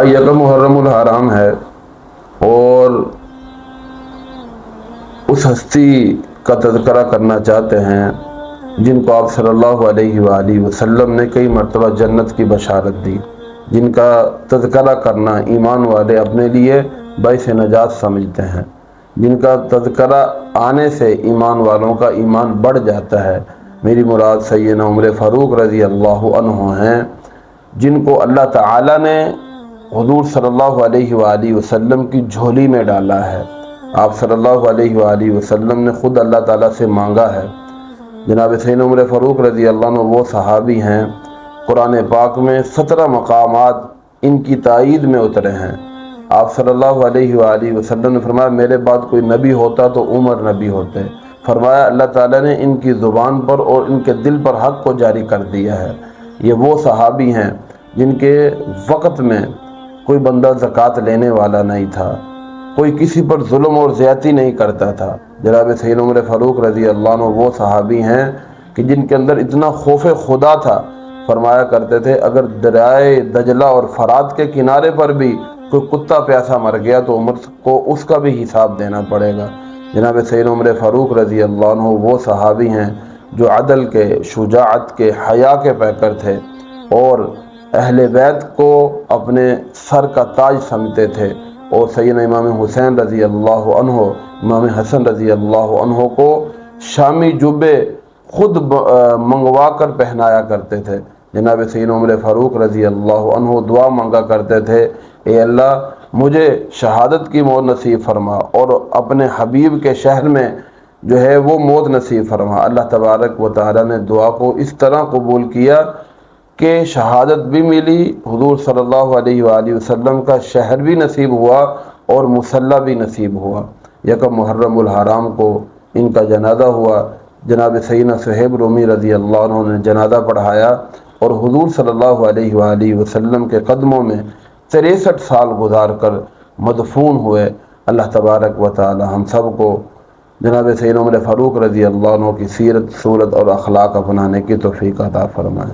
یکم محرم الحرام ہے، اور اس ہستی کا تذکرہ کرنا چاہتے ہیں جن کو آپ صلی اللہ علیہ وآلہ وسلم نے کئی مرتبہ جنت کی بشارت دی، جن کا تذکرہ کرنا ایمان والے اپنے لیے باعث نجات سمجھتے ہیں، جن کا تذکرہ آنے سے ایمان والوں کا ایمان بڑھ جاتا ہے۔ میری مراد سیدنا عمر فاروق رضی اللہ عنہ ہیں، جن کو اللہ تعالی نے حضور صلی اللہ علیہ وآلہ وسلم کی جھولی میں ڈالا ہے۔ آپ صلی اللہ علیہ وآلہ وسلم نے خود اللہ تعالیٰ سے مانگا ہے۔ جناب سیدنا عمر فاروق رضی اللہ عنہ وہ صحابی ہیں، قرآن پاک میں 17 مقامات ان کی تائید میں اترے ہیں۔ آپ صلی اللہ علیہ وآلہ وسلم نے فرمایا میرے بعد کوئی نبی ہوتا تو عمر نبی ہوتے۔ فرمایا اللہ تعالیٰ نے ان کی زبان پر اور ان کے دل پر حق کو جاری کر دیا ہے۔ یہ وہ صحابی ہیں جن کے وقت میں کوئی بندہ زکوٰۃ لینے والا نہیں تھا، کوئی کسی پر ظلم اور زیادتی نہیں کرتا تھا۔ جناب سیدنا عمر فاروق رضی اللہ عنہ وہ صحابی ہیں کہ جن کے اندر اتنا خوف خدا تھا، فرمایا کرتے تھے اگر دریائے دجلہ اور فرات کے کنارے پر بھی کوئی کتا پیاسا مر گیا تو عمر کو اس کا بھی حساب دینا پڑے گا۔ جناب سیدنا عمر فاروق رضی اللہ عنہ وہ صحابی ہیں جو عدل کے، شجاعت کے، حیا کے پیکر تھے، اور اہل بیت کو اپنے سر کا تاج سمجھتے تھے، اور سیدنا امام حسین رضی اللہ عنہ، امام حسن رضی اللہ عنہ کو شامی جبے خود منگوا کر پہنایا کرتے تھے۔ جناب سیدنا عمر فاروق رضی اللہ عنہ دعا مانگا کرتے تھے اے اللہ مجھے شہادت کی موت نصیب فرما، اور اپنے حبیب کے شہر میں جو ہے وہ موت نصیب فرما۔ اللہ تبارک و تعالی نے دعا کو اس طرح قبول کیا کہ شہادت بھی ملی، حضور صلی اللہ علیہ وآلہ وسلم کا شہر بھی نصیب ہوا، اور مصلی بھی نصیب ہوا۔ یکم محرم الحرام کو ان کا جنازہ ہوا۔ جناب سیدنا صہیب رومی رضی اللہ عنہ نے جنازہ پڑھایا، اور حضور صلی اللہ علیہ وآلہ وسلم کے قدموں میں 63 سال گزار کر مدفون ہوئے۔ اللہ تبارک و تعالی ہم سب کو جناب سیدنا عمر فاروق رضی اللہ عنہ کی سیرت، صورت اور اخلاق اپنانے کی توفیق عطا فرمائے۔